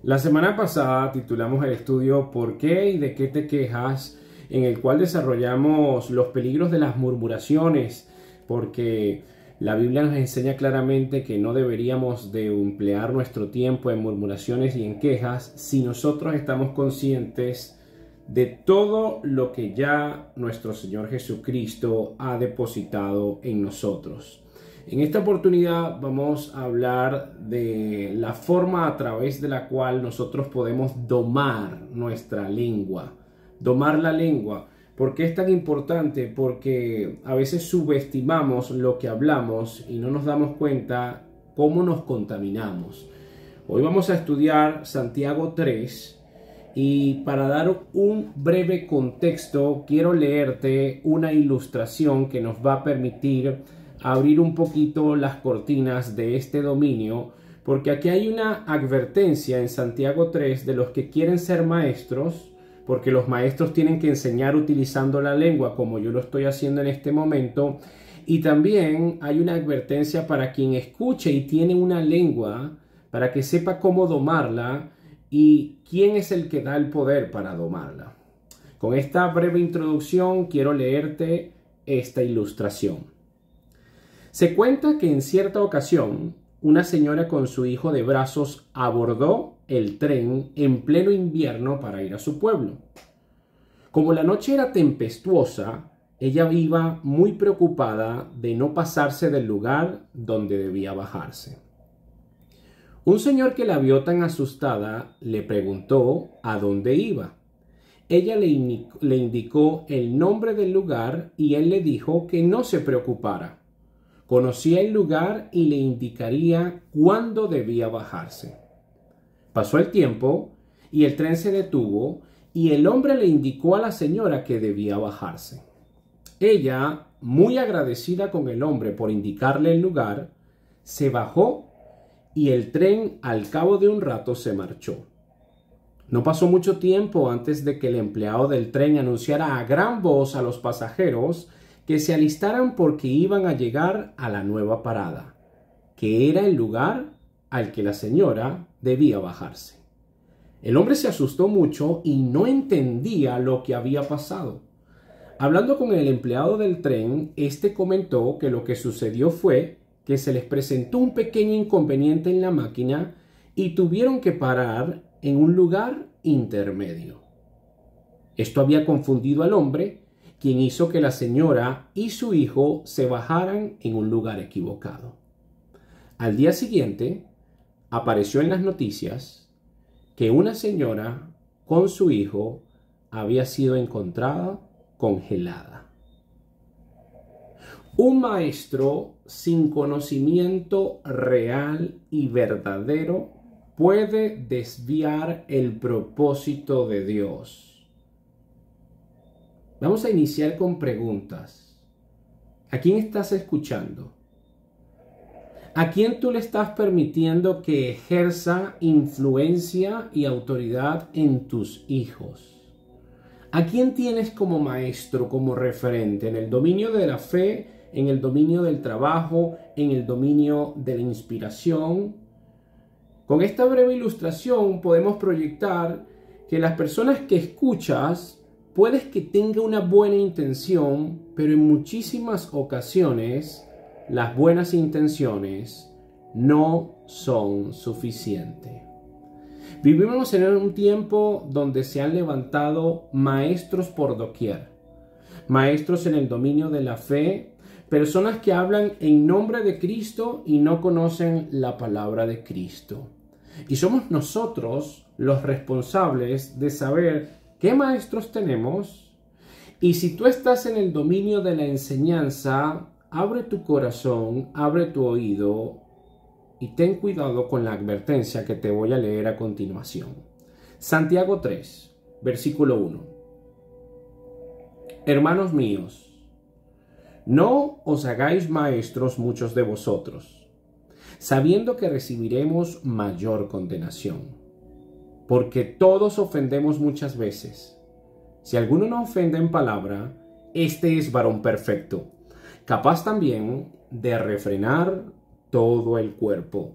La semana pasada titulamos el estudio ¿Por qué y de qué te quejas?, en el cual desarrollamos los peligros de las murmuraciones, porque la Biblia nos enseña claramente que no deberíamos de emplear nuestro tiempo en murmuraciones y en quejas si nosotros estamos conscientes de todo lo que ya nuestro Señor Jesucristo ha depositado en nosotros. En esta oportunidad vamos a hablar de la forma a través de la cual nosotros podemos domar nuestra lengua. Domar la lengua. ¿Por qué es tan importante? Porque a veces subestimamos lo que hablamos y no nos damos cuenta cómo nos contaminamos. Hoy vamos a estudiar Santiago 3 y para dar un breve contexto quiero leerte una ilustración que nos va a permitir abrir un poquito las cortinas de este dominio, porque aquí hay una advertencia en Santiago 3 de los que quieren ser maestros, porque los maestros tienen que enseñar utilizando la lengua como yo lo estoy haciendo en este momento, y también hay una advertencia para quien escuche y tiene una lengua, para que sepa cómo domarla y quién es el que da el poder para domarla. Con esta breve introducción quiero leerte esta ilustración. Se cuenta que en cierta ocasión, una señora con su hijo de brazos abordó el tren en pleno invierno para ir a su pueblo. Como la noche era tempestuosa, ella iba muy preocupada de no pasarse del lugar donde debía bajarse. Un señor que la vio tan asustada le preguntó a dónde iba. Ella le indicó el nombre del lugar y él le dijo que no se preocupara. Conocía el lugar y le indicaría cuándo debía bajarse. Pasó el tiempo y el tren se detuvo y el hombre le indicó a la señora que debía bajarse. Ella, muy agradecida con el hombre por indicarle el lugar, se bajó y el tren al cabo de un rato se marchó. No pasó mucho tiempo antes de que el empleado del tren anunciara a gran voz a los pasajeros que se alistaran porque iban a llegar a la nueva parada, que era el lugar al que la señora debía bajarse. El hombre se asustó mucho y no entendía lo que había pasado. Hablando con el empleado del tren, este comentó que lo que sucedió fue que se les presentó un pequeño inconveniente en la máquina y tuvieron que parar en un lugar intermedio. Esto había confundido al hombre, quien hizo que la señora y su hijo se bajaran en un lugar equivocado. Al día siguiente, apareció en las noticias que una señora con su hijo había sido encontrada congelada. Un maestro sin conocimiento real y verdadero puede desviar el propósito de Dios. Vamos a iniciar con preguntas. ¿A quién estás escuchando? ¿A quién tú le estás permitiendo que ejerza influencia y autoridad en tus hijos? ¿A quién tienes como maestro, como referente en el dominio de la fe, en el dominio del trabajo, en el dominio de la inspiración? Con esta breve ilustración podemos proyectar que las personas que escuchas puedes que tenga una buena intención, pero en muchísimas ocasiones las buenas intenciones no son suficientes. Vivimos en un tiempo donde se han levantado maestros por doquier, maestros en el dominio de la fe, personas que hablan en nombre de Cristo y no conocen la palabra de Cristo. Y somos nosotros los responsables de saber ¿qué maestros tenemos? Y si tú estás en el dominio de la enseñanza, abre tu corazón, abre tu oído y ten cuidado con la advertencia que te voy a leer a continuación. Santiago 3, versículo 1. Hermanos míos, no os hagáis maestros muchos de vosotros, sabiendo que recibiremos mayor condenación. Porque todos ofendemos muchas veces. Si alguno no ofende en palabra, este es varón perfecto, capaz también de refrenar todo el cuerpo.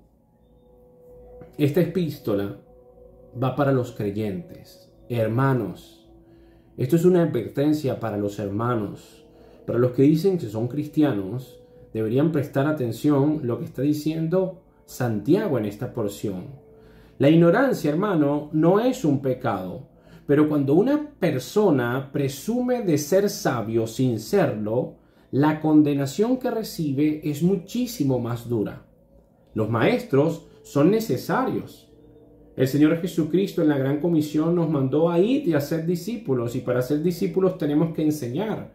Esta epístola va para los creyentes. Hermanos, esto es una advertencia para los hermanos. Para los que dicen que son cristianos, deberían prestar atención lo que está diciendo Santiago en esta porción. La ignorancia, hermano, no es un pecado, pero cuando una persona presume de ser sabio sin serlo, la condenación que recibe es muchísimo más dura. Los maestros son necesarios. El Señor Jesucristo en la Gran Comisión nos mandó a ir y a ser discípulos, y para ser discípulos tenemos que enseñar.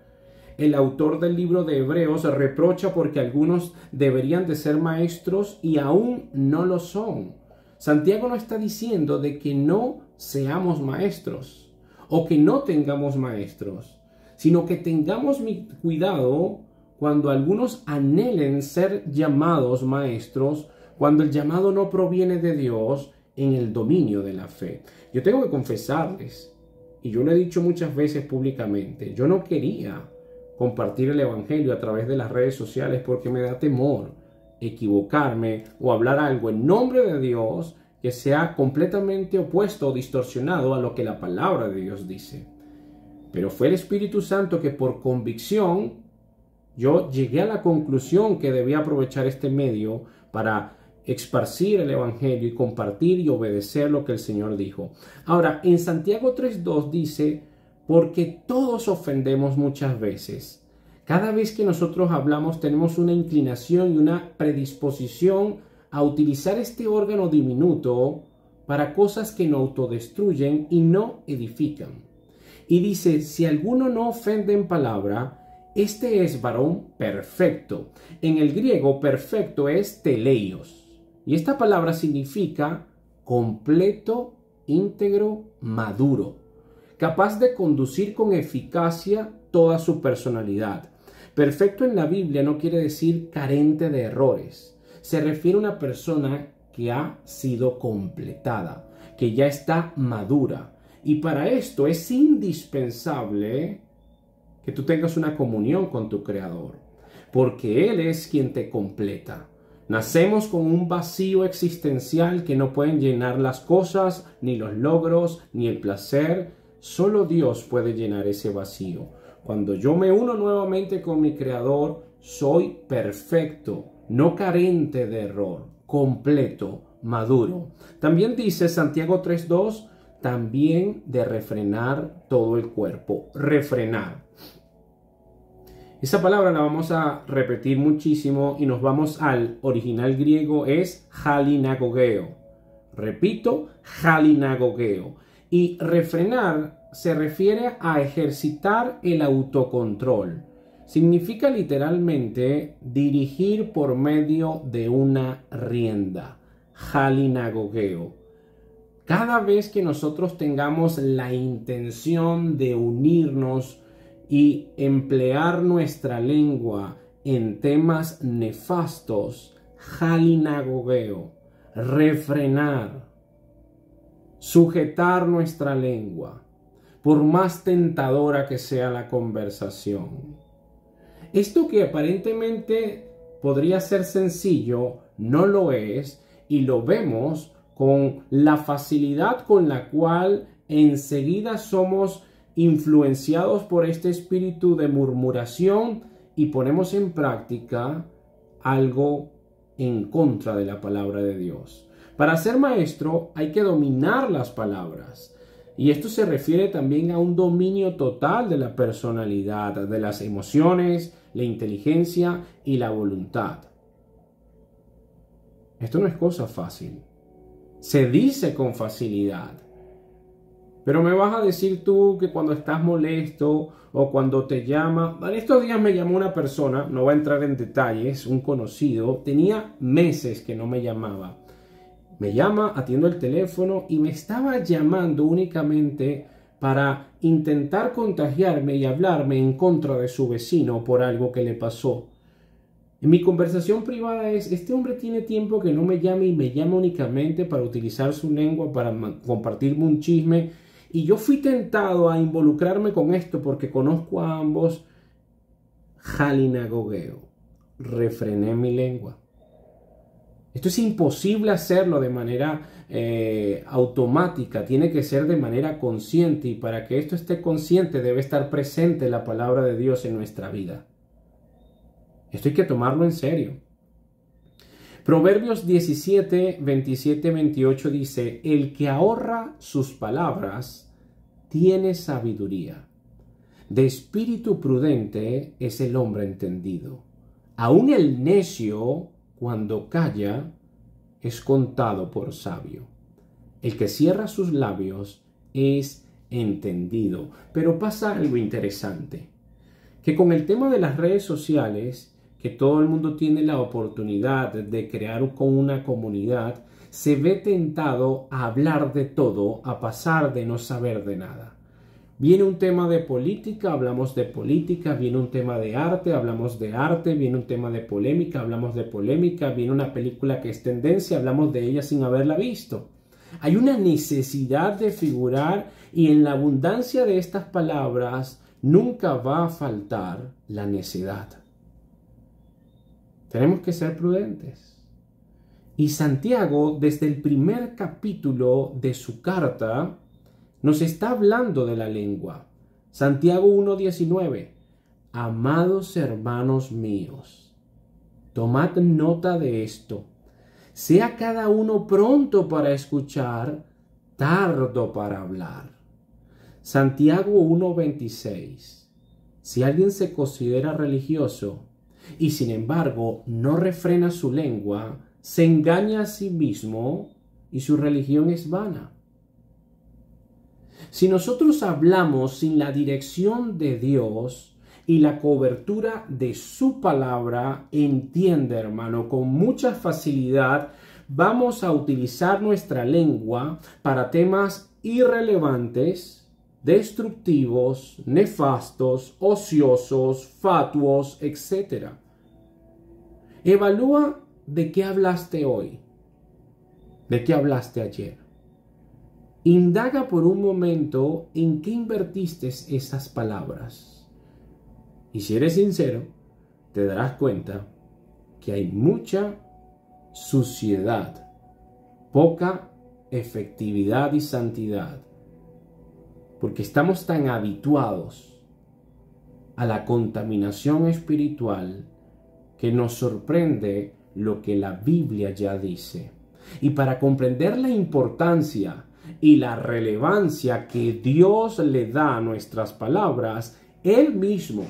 El autor del libro de Hebreos reprocha porque algunos deberían de ser maestros y aún no lo son. Santiago no está diciendo de que no seamos maestros o que no tengamos maestros, sino que tengamos cuidado cuando algunos anhelen ser llamados maestros, cuando el llamado no proviene de Dios en el dominio de la fe. Yo tengo que confesarles, y yo lo he dicho muchas veces públicamente, yo no quería compartir el evangelio a través de las redes sociales porque me da temor equivocarme o hablar algo en nombre de Dios que sea completamente opuesto o distorsionado a lo que la palabra de Dios dice. Pero fue el Espíritu Santo que por convicción yo llegué a la conclusión que debía aprovechar este medio para esparcir el evangelio y compartir y obedecer lo que el Señor dijo. Ahora, en Santiago 3:2 dice: porque todos ofendemos muchas veces. Cada vez que nosotros hablamos tenemos una inclinación y una predisposición a utilizar este órgano diminuto para cosas que no autodestruyen y no edifican. Y dice: si alguno no ofende en palabra, este es varón perfecto. En el griego, perfecto es teleios. Y esta palabra significa completo, íntegro, maduro, capaz de conducir con eficacia toda su personalidad. Perfecto en la Biblia no quiere decir carente de errores. Se refiere a una persona que ha sido completada, que ya está madura. Y para esto es indispensable que tú tengas una comunión con tu Creador, porque Él es quien te completa. Nacemos con un vacío existencial que no pueden llenar las cosas, ni los logros, ni el placer. Solo Dios puede llenar ese vacío. Cuando yo me uno nuevamente con mi Creador, soy perfecto, no carente de error, completo, maduro. También dice Santiago 3:2, también de refrenar todo el cuerpo. Refrenar. Esa palabra la vamos a repetir muchísimo y nos vamos al original griego, es halinagogeo. Repito, halinagogeo. Y refrenar se refiere a ejercitar el autocontrol. Significa literalmente dirigir por medio de una rienda. Halinagogeo. Cada vez que nosotros tengamos la intención de unirnos y emplear nuestra lengua en temas nefastos, halinagogeo, refrenar, sujetar nuestra lengua, por más tentadora que sea la conversación. Esto que aparentemente podría ser sencillo, no lo es, y lo vemos con la facilidad con la cual enseguida somos influenciados por este espíritu de murmuración y ponemos en práctica algo en contra de la palabra de Dios. Para ser maestro hay que dominar las palabras, y esto se refiere también a un dominio total de la personalidad, de las emociones, la inteligencia y la voluntad. Esto no es cosa fácil. Se dice con facilidad. Pero me vas a decir tú que cuando estás molesto o cuando te llama... En estos días me llamó una persona, no voy a entrar en detalles, un conocido, tenía meses que no me llamaba. Me llama, atiendo el teléfono y me estaba llamando únicamente para intentar contagiarme y hablarme en contra de su vecino por algo que le pasó. En mi conversación privada es, este hombre tiene tiempo que no me llama y me llama únicamente para utilizar su lengua, para compartirme un chisme. Y yo fui tentado a involucrarme con esto porque conozco a ambos. Halinagogeo. Refrené mi lengua. Esto es imposible hacerlo de manera automática, tiene que ser de manera consciente, y para que esto esté consciente debe estar presente la palabra de Dios en nuestra vida. Esto hay que tomarlo en serio. Proverbios 17, 27, 28 dice: el que ahorra sus palabras tiene sabiduría. De espíritu prudente es el hombre entendido. Aún el necio, cuando calla, es contado por sabio. El que cierra sus labios es entendido. Pero pasa algo interesante, que con el tema de las redes sociales, que todo el mundo tiene la oportunidad de crear con una comunidad, se ve tentado a hablar de todo, a pasar de no saber de nada. Viene un tema de política, hablamos de política, viene un tema de arte, hablamos de arte, viene un tema de polémica, hablamos de polémica, viene una película que es tendencia, hablamos de ella sin haberla visto. Hay una necesidad de figurar, y en la abundancia de estas palabras nunca va a faltar la necedad. Tenemos que ser prudentes. Y Santiago, desde el primer capítulo de su carta, nos está hablando de la lengua. Santiago 1:19. Amados hermanos míos, tomad nota de esto. Sea cada uno pronto para escuchar, tardo para hablar. Santiago 1:26. Si alguien se considera religioso y sin embargo no refrena su lengua, se engaña a sí mismo y su religión es vana. Si nosotros hablamos sin la dirección de Dios y la cobertura de su palabra, entiende, hermano, con mucha facilidad vamos a utilizar nuestra lengua para temas irrelevantes, destructivos, nefastos, ociosos, fatuos, etc. Evalúa de qué hablaste hoy, de qué hablaste ayer. Indaga por un momento en qué invertiste esas palabras. Y si eres sincero, te darás cuenta que hay mucha suciedad, poca efectividad y santidad, porque estamos tan habituados a la contaminación espiritual que nos sorprende lo que la Biblia ya dice. Y para comprender la importancia y la relevancia que Dios le da a nuestras palabras, Él mismo,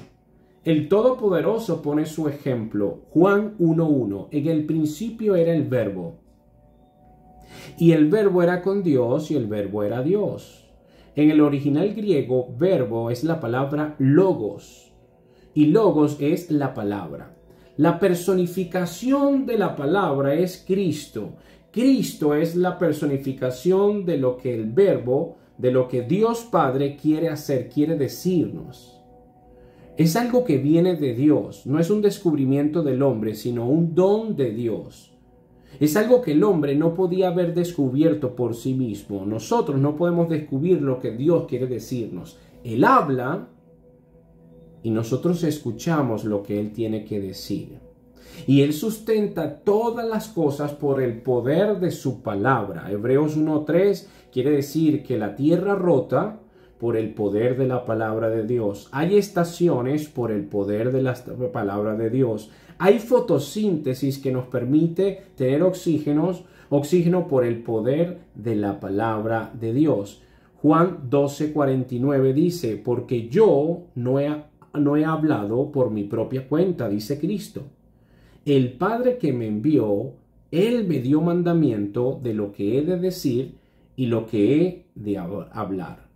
el Todopoderoso, pone su ejemplo. Juan 1:1. En el principio era el Verbo, y el Verbo era con Dios, y el Verbo era Dios. En el original griego, verbo es la palabra logos, y logos es la palabra. La personificación de la palabra es Cristo. Cristo es la personificación de lo que el Verbo, de lo que Dios Padre quiere hacer, quiere decirnos. Es algo que viene de Dios, no es un descubrimiento del hombre, sino un don de Dios. Es algo que el hombre no podía haber descubierto por sí mismo. Nosotros no podemos descubrir lo que Dios quiere decirnos. Él habla y nosotros escuchamos lo que Él tiene que decir. Y Él sustenta todas las cosas por el poder de su palabra. Hebreos 1:3 quiere decir que la tierra rota por el poder de la palabra de Dios. Hay estaciones por el poder de la palabra de Dios. Hay fotosíntesis que nos permite tener oxígeno por el poder de la palabra de Dios. Juan 12:49 dice: porque yo no he hablado por mi propia cuenta, dice Cristo. El Padre que me envió, Él me dio mandamiento de lo que he de decir y lo que he de hablar.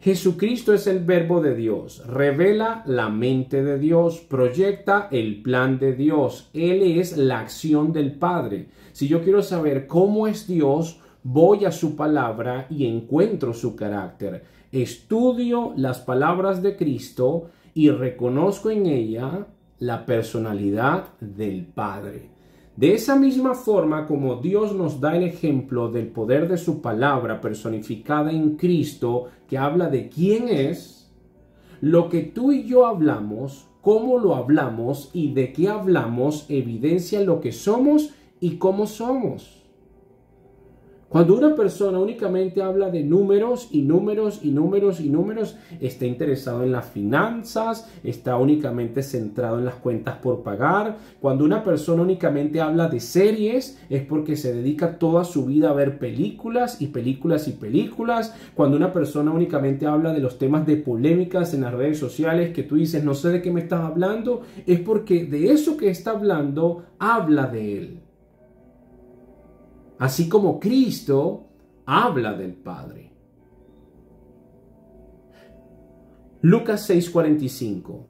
Jesucristo es el Verbo de Dios, revela la mente de Dios, proyecta el plan de Dios. Él es la acción del Padre. Si yo quiero saber cómo es Dios, voy a su palabra y encuentro su carácter. Estudio las palabras de Cristo y reconozco en ella la personalidad del Padre. De esa misma forma como Dios nos da el ejemplo del poder de su palabra personificada en Cristo, que habla de quién es, lo que tú y yo hablamos, cómo lo hablamos y de qué hablamos, evidencia lo que somos y cómo somos. Cuando una persona únicamente habla de números y números y números y números, está interesado en las finanzas, está únicamente centrado en las cuentas por pagar. Cuando una persona únicamente habla de series, es porque se dedica toda su vida a ver películas y películas y películas. Cuando una persona únicamente habla de los temas de polémicas en las redes sociales, que tú dices, no sé de qué me estás hablando, es porque de eso que está hablando, habla de él. Así como Cristo habla del Padre. Lucas 6:45.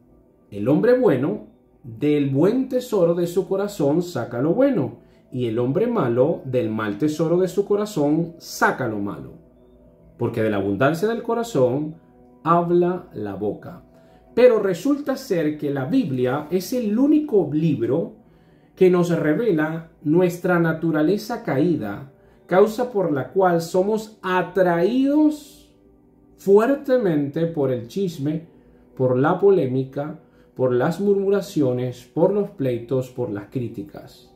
El hombre bueno, del buen tesoro de su corazón saca lo bueno, y el hombre malo, del mal tesoro de su corazón saca lo malo. Porque de la abundancia del corazón habla la boca. Pero resulta ser que la Biblia es el único libro que nos revela nuestra naturaleza caída, causa por la cual somos atraídos fuertemente por el chisme, por la polémica, por las murmuraciones, por los pleitos, por las críticas.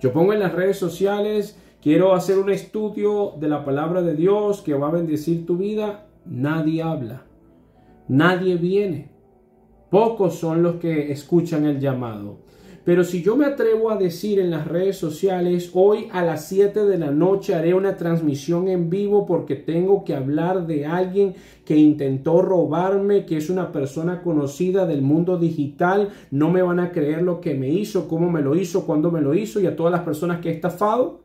Yo pongo en las redes sociales, quiero hacer un estudio de la palabra de Dios que va a bendecir tu vida. Nadie habla, nadie viene. Pocos son los que escuchan el llamado. Pero si yo me atrevo a decir en las redes sociales, hoy a las 7 de la noche haré una transmisión en vivo porque tengo que hablar de alguien que intentó robarme, que es una persona conocida del mundo digital, no me van a creer lo que me hizo, cómo me lo hizo, cuándo me lo hizo, y a todas las personas que he estafado.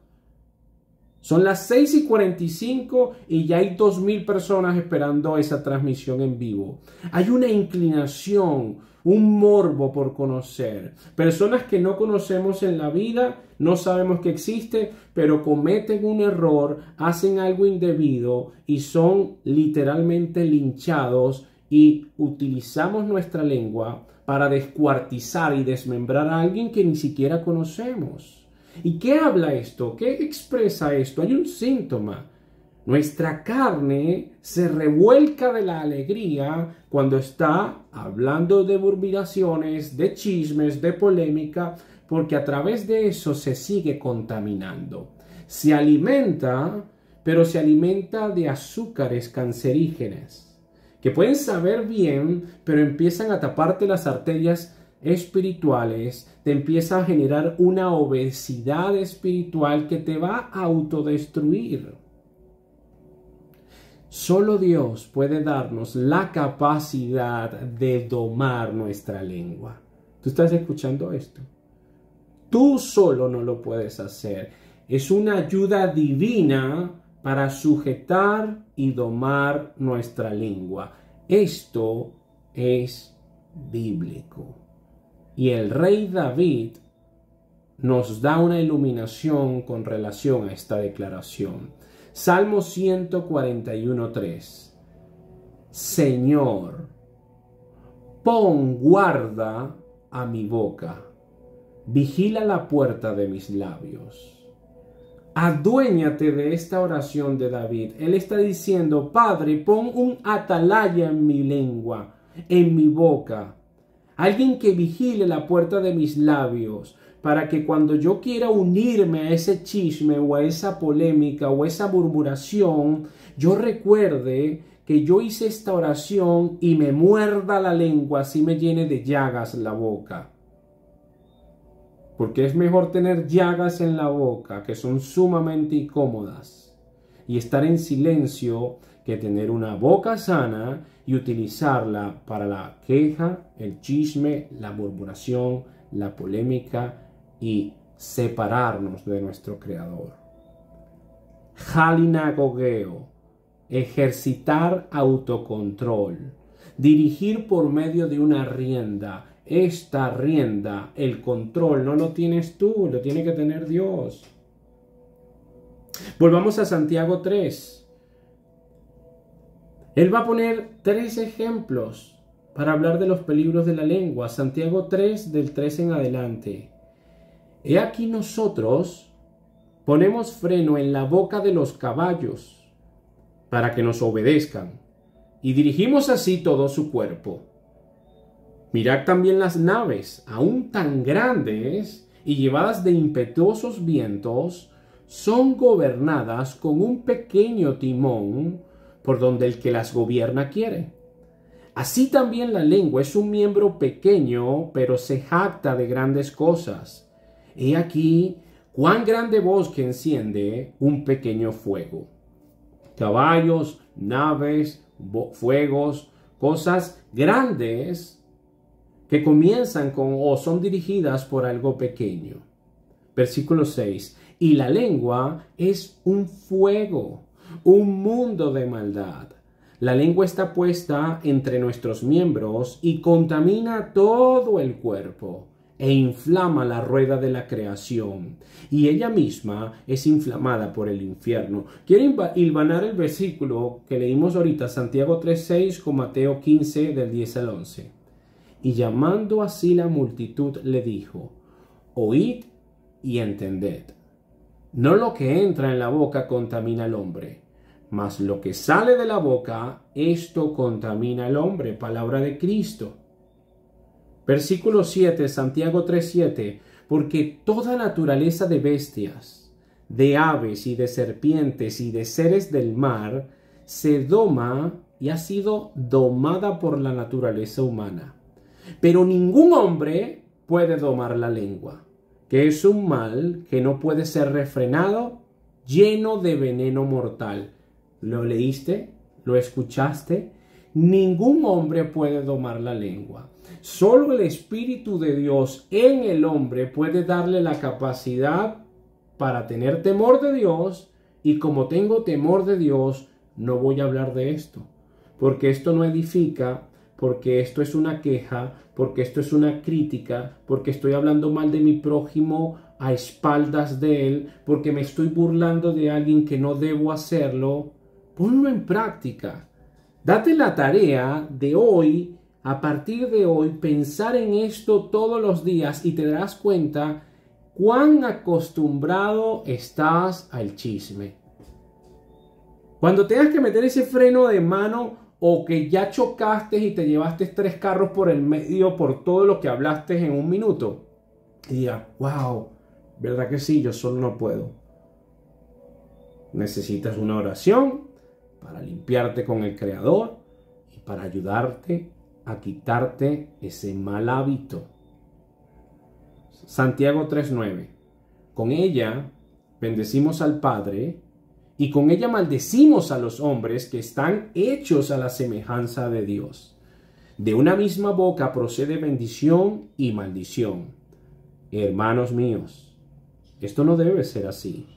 Son las 6:45 y ya hay 2,000 personas esperando esa transmisión en vivo. Hay una inclinación, un morbo por conocer. Personas que no conocemos en la vida, no sabemos que existe, pero cometen un error, hacen algo indebido y son literalmente linchados, y utilizamos nuestra lengua para descuartizar y desmembrar a alguien que ni siquiera conocemos. ¿Y qué habla esto? ¿Qué expresa esto? Hay un síntoma. Nuestra carne se revuelca de la alegría cuando está hablando de murmuraciones, de chismes, de polémica, porque a través de eso se sigue contaminando. Se alimenta, pero se alimenta de azúcares cancerígenas, que pueden saber bien, pero empiezan a taparte las arterias espirituales, te empieza a generar una obesidad espiritual que te va a autodestruir. Solo Dios puede darnos la capacidad de domar nuestra lengua. ¿Tú estás escuchando esto? Tú solo no lo puedes hacer. Es una ayuda divina para sujetar y domar nuestra lengua. Esto es bíblico. Y el rey David nos da una iluminación con relación a esta declaración. Salmo 141:3. Señor, pon guarda a mi boca, vigila la puerta de mis labios. Aduéñate de esta oración de David. Él está diciendo, Padre, pon un atalaya en mi lengua, en mi boca. Alguien que vigile la puerta de mis labios, para que cuando yo quiera unirme a ese chisme o a esa polémica o a esa murmuración, yo recuerde que yo hice esta oración y me muerda la lengua, así me llene de llagas la boca. Porque es mejor tener llagas en la boca, que son sumamente incómodas, y estar en silencio, que tener una boca sana y utilizarla para la queja, el chisme, la murmuración, la polémica y separarnos de nuestro Creador. Halinagogeo, ejercitar autocontrol, dirigir por medio de una rienda. Esta rienda, el control, no lo tienes tú, lo tiene que tener Dios. Volvamos a Santiago 3. Él va a poner 3 ejemplos para hablar de los peligros de la lengua. Santiago 3, del 3 en adelante. He aquí nosotros ponemos freno en la boca de los caballos para que nos obedezcan, y dirigimos así todo su cuerpo. Mirad también las naves, aún tan grandes, y llevadas de impetuosos vientos, son gobernadas con un pequeño timón por donde el que las gobierna quiere. Así también la lengua es un miembro pequeño, pero se jacta de grandes cosas. He aquí cuán grande bosque enciende un pequeño fuego. Caballos, naves, fuegos, cosas grandes que comienzan con o son dirigidas por algo pequeño. Versículo 6. Y la lengua es un fuego, un mundo de maldad. La lengua está puesta entre nuestros miembros y contamina todo el cuerpo e inflama la rueda de la creación, y ella misma es inflamada por el infierno. Quiero hilvanar el versículo que leímos ahorita, Santiago 3:6 con Mateo 15 del 10 al 11. Y llamando así la multitud le dijo: oíd y entended. No lo que entra en la boca contamina al hombre, mas lo que sale de la boca, esto contamina al hombre. Palabra de Cristo. Versículo 7, Santiago 3:7. Porque toda naturaleza de bestias, de aves y de serpientes y de seres del mar se doma y ha sido domada por la naturaleza humana. Pero ningún hombre puede domar la lengua, que es un mal que no puede ser refrenado, lleno de veneno mortal. ¿Lo leíste? ¿Lo escuchaste? Ningún hombre puede domar la lengua. Solo el Espíritu de Dios en el hombre puede darle la capacidad para tener temor de Dios, y como tengo temor de Dios, no voy a hablar de esto, porque esto no edifica, porque esto es una queja, porque esto es una crítica, porque estoy hablando mal de mi prójimo a espaldas de él, porque me estoy burlando de alguien que no debo hacerlo. Ponlo en práctica. Date la tarea de hoy, a partir de hoy, pensar en esto todos los días y te darás cuenta cuán acostumbrado estás al chisme. Cuando tengas que meter ese freno de mano o que ya chocaste y te llevaste 3 carros por el medio por todo lo que hablaste en un minuto, y digas: wow, ¿verdad que sí? Yo solo no puedo. Necesitas una oración para limpiarte con el Creador y para ayudarte a quitarte ese mal hábito. Santiago 3:9. Con ella bendecimos al Padre y con ella maldecimos a los hombres que están hechos a la semejanza de Dios. De una misma boca procede bendición y maldición. Hermanos míos, esto no debe ser así.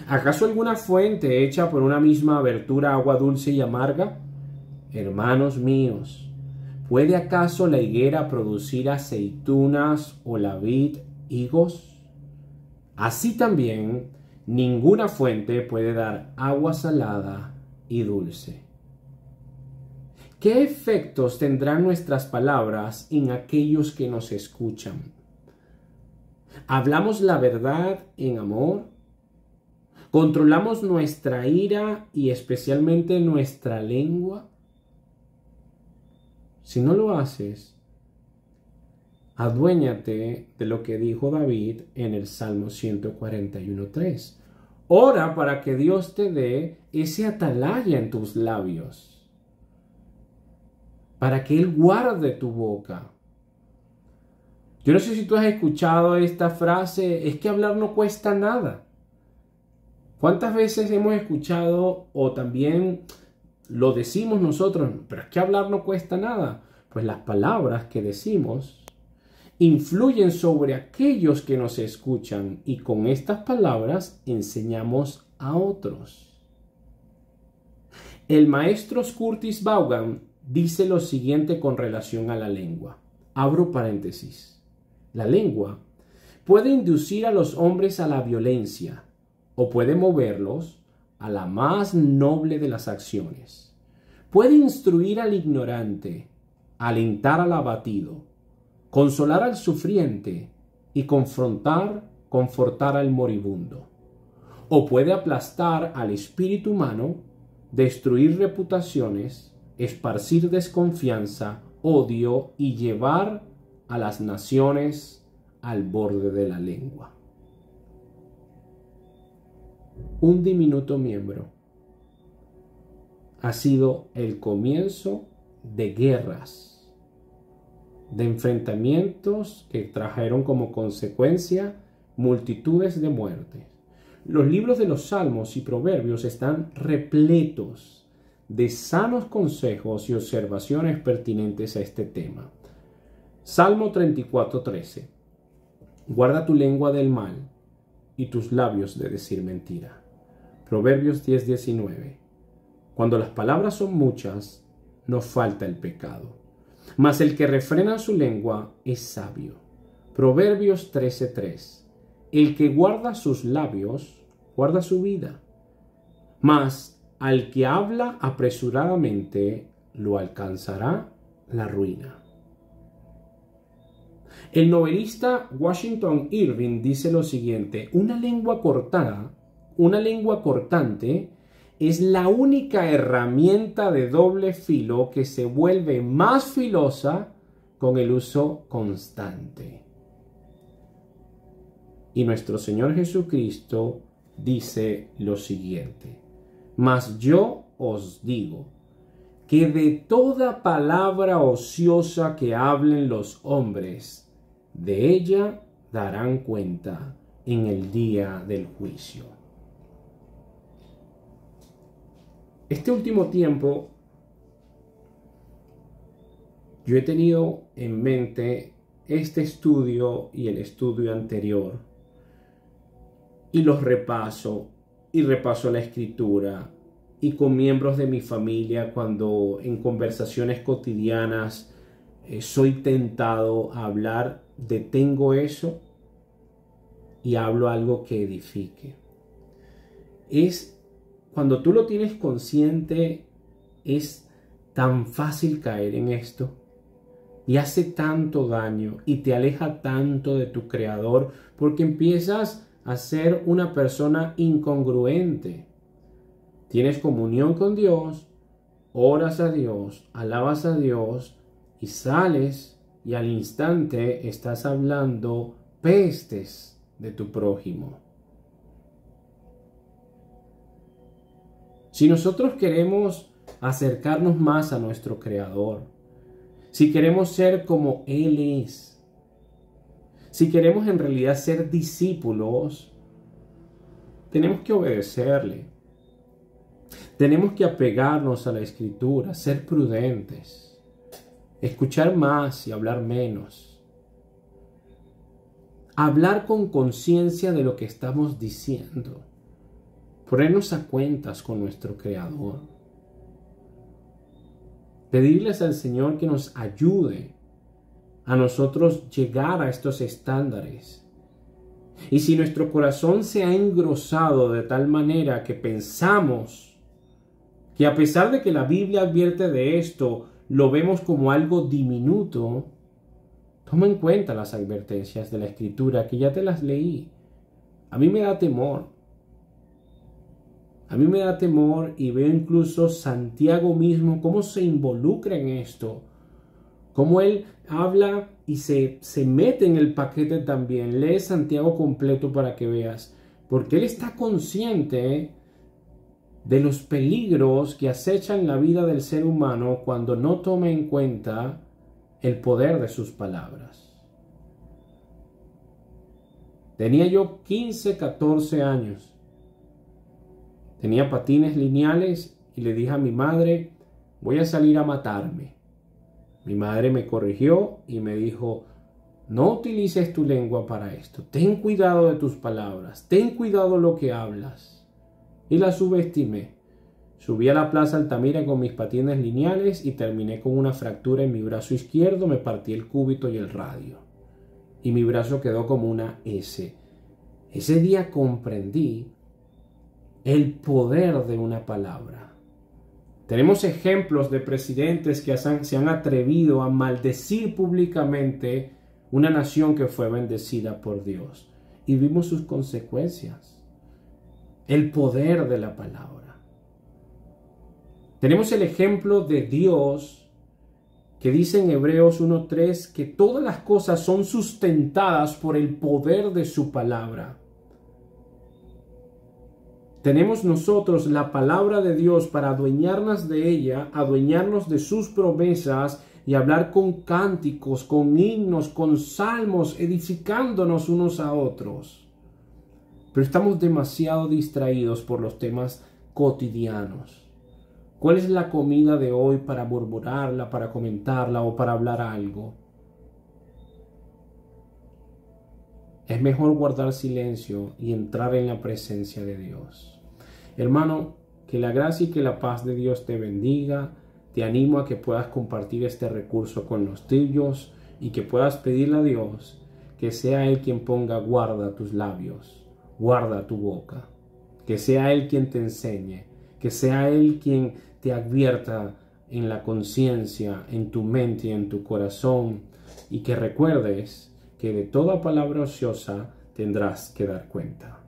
¿Acaso alguna fuente hecha por una misma abertura agua dulce y amarga? Hermanos míos, ¿puede acaso la higuera producir aceitunas o la vid higos? Así también, ninguna fuente puede dar agua salada y dulce. ¿Qué efectos tendrán nuestras palabras en aquellos que nos escuchan? ¿Hablamos la verdad en amor? ¿Controlamos nuestra ira y especialmente nuestra lengua? Si no lo haces, aduéñate de lo que dijo David en el Salmo 141:3. Ora para que Dios te dé ese atalaya en tus labios, para que Él guarde tu boca. Yo no sé si tú has escuchado esta frase: es que hablar no cuesta nada. ¿Cuántas veces hemos escuchado, o también lo decimos nosotros, pero es que hablar no cuesta nada? Pues las palabras que decimos influyen sobre aquellos que nos escuchan, y con estas palabras enseñamos a otros. El maestro Curtis Vaughan dice lo siguiente con relación a la lengua. Abro paréntesis. La lengua puede inducir a los hombres a la violencia o puede moverlos a la más noble de las acciones. Puede instruir al ignorante, alentar al abatido, consolar al sufriente y confortar al moribundo. O puede aplastar al espíritu humano, destruir reputaciones, esparcir desconfianza, odio y llevar a las naciones al borde de la lengua. Un diminuto miembro ha sido el comienzo de guerras, de enfrentamientos que trajeron como consecuencia multitudes de muertes. Los libros de los Salmos y Proverbios están repletos de sanos consejos y observaciones pertinentes a este tema. Salmo 34:13. Guarda tu lengua del mal y tus labios de decir mentira. Proverbios 10:19. Cuando las palabras son muchas, no falta el pecado, mas el que refrena su lengua es sabio. Proverbios 13:3. El que guarda sus labios, guarda su vida, mas al que habla apresuradamente, lo alcanzará la ruina. El novelista Washington Irving dice lo siguiente: una lengua cortante es la única herramienta de doble filo que se vuelve más filosa con el uso constante. Y nuestro Señor Jesucristo dice lo siguiente: mas yo os digo que de toda palabra ociosa que hablen los hombres, de ella darán cuenta en el día del juicio. Este último tiempo yo he tenido en mente este estudio y el estudio anterior, y los repaso la escritura, y con miembros de mi familia cuando en conversaciones cotidianas soy tentado a hablar, detengo eso y hablo algo que edifique. Cuando tú lo tienes consciente, es tan fácil caer en esto y hace tanto daño y te aleja tanto de tu Creador, porque empiezas a ser una persona incongruente. Tienes comunión con Dios, oras a Dios, alabas a Dios y sales y al instante estás hablando pestes de tu prójimo. Si nosotros queremos acercarnos más a nuestro Creador, si queremos ser como Él es, si queremos en realidad ser discípulos, tenemos que obedecerle. Tenemos que apegarnos a la Escritura, ser prudentes, escuchar más y hablar menos. Hablar con conciencia de lo que estamos diciendo. Ponernos a cuentas con nuestro Creador. Pedirles al Señor que nos ayude a nosotros llegar a estos estándares. Y si nuestro corazón se ha engrosado de tal manera que pensamos que a pesar de que la Biblia advierte de esto, lo vemos como algo diminuto, toma en cuenta las advertencias de la Escritura, que ya te las leí. A mí me da temor. A mí me da temor, y veo incluso Santiago mismo cómo se involucra en esto, cómo él habla y se mete en el paquete también. Lee Santiago completo para que veas, porque él está consciente de los peligros que acechan la vida del ser humano cuando no toma en cuenta el poder de sus palabras. Tenía yo 15, 14 años. Tenía patines lineales y le dije a mi madre: voy a salir a matarme. Mi madre me corrigió y me dijo: no utilices tu lengua para esto. Ten cuidado de tus palabras. Ten cuidado lo que hablas. Y la subestimé. Subí a la Plaza Altamira con mis patines lineales y terminé con una fractura en mi brazo izquierdo. Me partí el cúbito y el radio. Y mi brazo quedó como una S. Ese día comprendí el poder de una palabra. Tenemos ejemplos de presidentes que se han atrevido a maldecir públicamente una nación que fue bendecida por Dios. Y vimos sus consecuencias. El poder de la palabra. Tenemos el ejemplo de Dios que dice en Hebreos 1:3 que todas las cosas son sustentadas por el poder de su palabra. Tenemos nosotros la palabra de Dios para adueñarnos de ella, adueñarnos de sus promesas y hablar con cánticos, con himnos, con salmos, edificándonos unos a otros. Pero estamos demasiado distraídos por los temas cotidianos. ¿Cuál es la comida de hoy para murmurarla, para comentarla o para hablar algo? Es mejor guardar silencio y entrar en la presencia de Dios. Hermano, que la gracia y que la paz de Dios te bendiga. Te animo a que puedas compartir este recurso con los tuyos y que puedas pedirle a Dios que sea Él quien ponga guarda tus labios, guarda tu boca. Que sea Él quien te enseñe, que sea Él quien te advierta en la conciencia, en tu mente y en tu corazón, y que recuerdes que de toda palabra ociosa tendrás que dar cuenta.